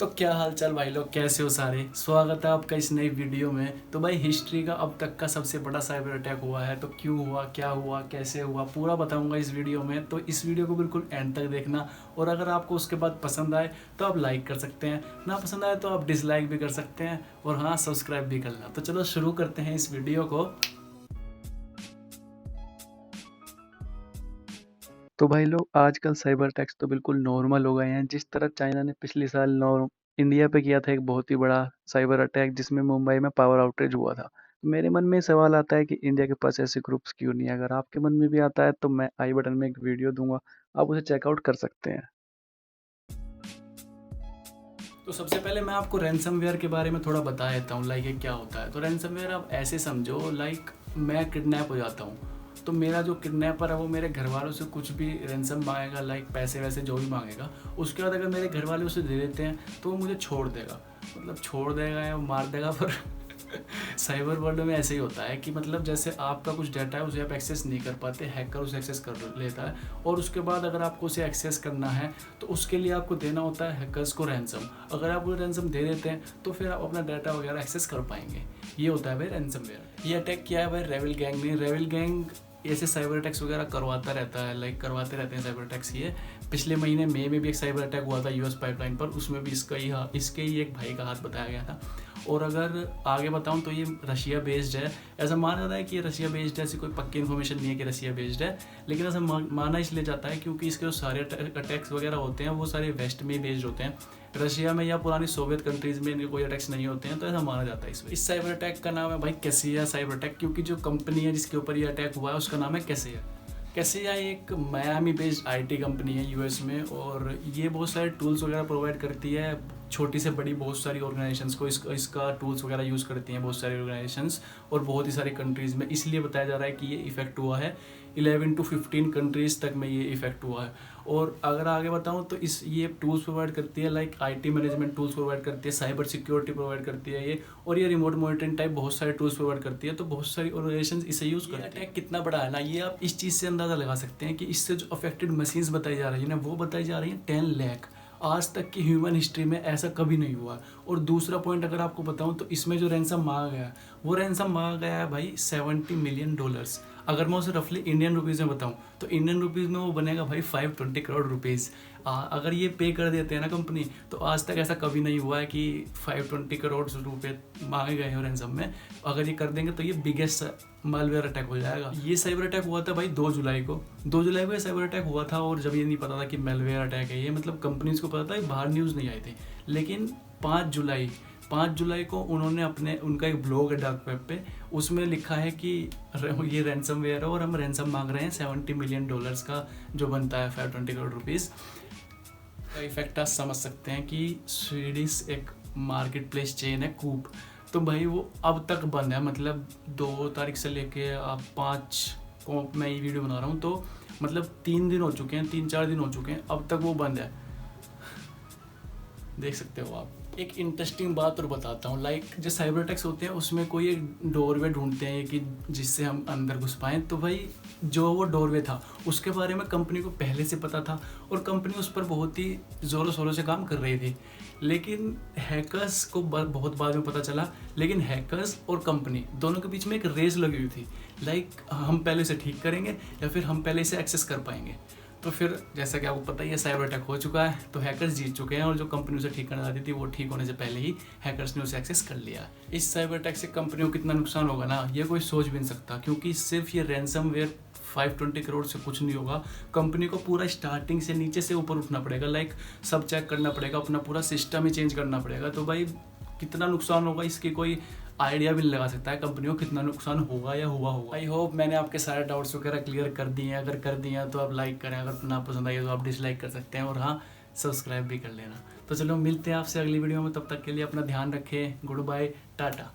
तो क्या हाल चाल भाई लोग, कैसे हो सारे। स्वागत है आपका इस नई वीडियो में। तो भाई हिस्ट्री का अब तक का सबसे बड़ा साइबर अटैक हुआ है, तो क्यों हुआ, क्या हुआ, कैसे हुआ, पूरा बताऊंगा इस वीडियो में। तो इस वीडियो को बिल्कुल एंड तक देखना। और अगर आपको उसके बाद पसंद आए तो आप लाइक कर सकते हैं, ना पसंद आए तो आप डिसलाइक भी कर सकते हैं, और हाँ, सब्सक्राइब भी करना। तो चलो शुरू करते हैं इस वीडियो को। तो भाई लोग आजकल साइबर अटैक्स तो बिल्कुल नॉर्मल हो गए हैं। जिस तरह चाइना ने पिछले साल इंडिया पे किया था एक बहुत ही बड़ा साइबर अटैक, जिसमें मुंबई में पावर आउटेज हुआ था। तो मेरे मन में सवाल आता है कि इंडिया के पास ऐसे ग्रुप्स क्यों नहीं है। अगर आपके मन में भी आता है तो मैं आई बटन में एक वीडियो दूंगा, आप उसे चेकआउट कर सकते हैं। तो सबसे पहले मैं आपको रैंसमवेयर के बारे में थोड़ा बता देता हूँ, लाइक ये क्या होता है। तो रैंसमवेयर आप ऐसे समझो, लाइक मैं किडनैप हो जाता हूँ, तो मेरा जो किडनैपर है वो मेरे घर वालों से कुछ भी रैंसम मांगेगा, लाइक पैसे वैसे जो भी मांगेगा। उसके बाद अगर मेरे घर वाले उसे दे देते हैं तो वो मुझे छोड़ देगा, मतलब छोड़ देगा या मार देगा। पर साइबर वर्ल्ड में ऐसे ही होता है कि मतलब जैसे आपका कुछ डाटा है उसे आप एक्सेस नहीं कर पाते, हैकर उसे एक्सेस कर लेता है। और उसके बाद अगर आपको उसे एक्सेस करना है तो उसके लिए आपको देना होता है हैकर्स को रैंसम। अगर आप वो रैंसम दे देते हैं तो फिर आप अपना डाटा वगैरह एक्सेस कर पाएंगे। ये होता है भाई रैंसमवेयर। ये अटैक किया है भाई रेविल गैंग ने। रेविल गैंग ऐसे साइबर अटैक्स वगैरह करवाता रहता है, लाइक करवाते रहते हैं साइबर अटैक्स। ये पिछले महीने मई में भी एक साइबर अटैक हुआ था यूएस पाइपलाइन पर, उसमें भी इसके ही एक भाई का हाथ बताया गया था। और अगर आगे बताऊं तो ये रशिया बेस्ड है। ऐसा माना जाता है कि ये रशिया बेस्ड है, ऐसी कोई पक्की इन्फॉर्मेशन नहीं है कि रशिया बेस्ड है, लेकिन ऐसा माना इसलिए जाता है क्योंकि इसके जो सारे अटैक्स वगैरह होते हैं वो सारे वेस्ट में बेस्ड होते हैं। रशिया में या पुरानी सोवियत कंट्रीज में इनके कोई अटैक्स नहीं होते हैं, तो ऐसा माना जाता है। इस साइबर अटैक का नाम है भाई कैसिया साइबर अटैक, क्योंकि जो कंपनी है जिसके ऊपर ये अटैक हुआ है उसका नाम है कैसिया। कैसिया एक मायामी बेस्ड आईटी कंपनी है यूएस में, और ये बहुत सारे टूल्स वगैरह प्रोवाइड करती है छोटी से बड़ी बहुत सारी ऑर्गेनाइजेशंस को। इसका टूल्स वगैरह यूज़ करती हैं बहुत सारी ऑर्गेनाइजेशंस, और बहुत ही सारी कंट्रीज़ में। इसलिए बताया जा रहा है कि ये इफेक्ट हुआ है 11 to 15 कंट्रीज़ तक में ये इफेक्ट हुआ है। और अगर आगे बताऊं तो ये टूल्स प्रोवाइड करती है, like IT management tools provide करती है, साइबर सिक्योरिटी प्रोवाइड करती है ये, और ये रिमोट मॉनिटरिंग टाइप बहुत सारे टूल्स प्रोवाइड करती है। तो बहुत सारी ऑर्गेनाइजेशंस इसे यूज़ करती है। अटैक कितना बड़ा है ना, ये आप इस चीज़ से अंदाज़ा लगा सकते हैं कि इससे जो अफेक्टेड मशीन्स बताई जा रही है ना, वो बताई जा रही है 10 लाख। आज तक की ह्यूमन हिस्ट्री में ऐसा कभी नहीं हुआ। और दूसरा पॉइंट अगर आपको बताऊं तो इसमें जो रैंसम मांगा गया है वो रैंसम मांगा गया है भाई $70 मिलियन। अगर मैं उसे रफली इंडियन रुपीज़ में बताऊं तो इंडियन रुपीज़ में वो बनेगा भाई 520 करोड़ रुपीज़। अगर ये पे कर देते हैं ना कंपनी, तो आज तक ऐसा कभी नहीं हुआ है कि 520 करोड़ रुपए मांगे गए हैं रैंसम में। अगर ये कर देंगे तो ये बिगेस्ट मालवेयर अटैक हो जाएगा। ये साइबर अटैक हुआ था भाई 2 जुलाई को। 2 जुलाई को ये साइबर अटैक हुआ था, और जब ये नहीं पता था कि मेलवेयर अटैक है ये, मतलब कंपनीज को पता था, बाहर न्यूज़ नहीं आई थी। लेकिन 5 जुलाई को उन्होंने उनका एक ब्लॉग है डार्क वेब पे, उसमें लिखा है कि ये रैंसमवेयर है और हम रैंसम मांग रहे हैं $70 मिलियन का, जो बनता है 520 करोड़ रुपीज़ का। इफेक्ट आप समझ सकते हैं कि स्वीडिश एक मार्केट प्लेस चेन है कूप, तो भाई वो अब तक बंद है। मतलब 2 तारीख से लेके आप 5 को मैं ये वीडियो बना रहा हूँ, तो मतलब 3 दिन हो चुके हैं, 3-4 दिन हो चुके हैं, अब तक वो बंद है। देख सकते हो आप। एक इंटरेस्टिंग बात और बताता हूँ, लाइक जो साइबर अटैक्स होते हैं उसमें कोई एक डोरवे ढूंढते हैं कि जिससे हम अंदर घुस पाएँ। तो भाई जो वो डोरवे था उसके बारे में कंपनी को पहले से पता था, और कंपनी उस पर बहुत ही ज़ोरों शोरों से काम कर रही थी। लेकिन हैकर्स को बहुत बाद में पता चला। लेकिन हैकर्स और कंपनी दोनों के बीच में एक रेस लगी हुई थी, लाइक हम पहले इसे ठीक करेंगे या फिर हम पहले इसे एक्सेस कर पाएंगे। तो फिर जैसा कि आपको पता ही है साइबर अटैक हो चुका है, तो हैकर्स जीत चुके हैं, और जो कंपनी उसे ठीक करना चाहती थी वो ठीक होने से पहले ही हैकर्स ने उसे एक्सेस कर लिया। इस साइबर अटैक से कंपनियों को कितना नुकसान होगा ना, ये कोई सोच भी नहीं सकता, क्योंकि सिर्फ ये रैंसमवेयर 520 करोड़ से कुछ नहीं होगा। कंपनी को पूरा स्टार्टिंग से नीचे से ऊपर उठना पड़ेगा, लाइक सब चेक करना पड़ेगा, अपना पूरा सिस्टम ही चेंज करना पड़ेगा। तो भाई कितना नुकसान होगा इसकी कोई आइडिया भी नहीं लगा सकता है कंपनियों को, कितना नुकसान होगा या हुआ होगा। आई होप मैंने आपके सारे डाउट्स वगैरह क्लियर कर दिए हैं। अगर कर दिए हैं तो आप लाइक करें, अगर ना पसंद आई तो आप डिसलाइक कर सकते हैं, और हाँ, सब्सक्राइब भी कर लेना। तो चलो मिलते हैं आपसे अगली वीडियो में, तब तक के लिए अपना ध्यान रखें। Goodbye, Tata.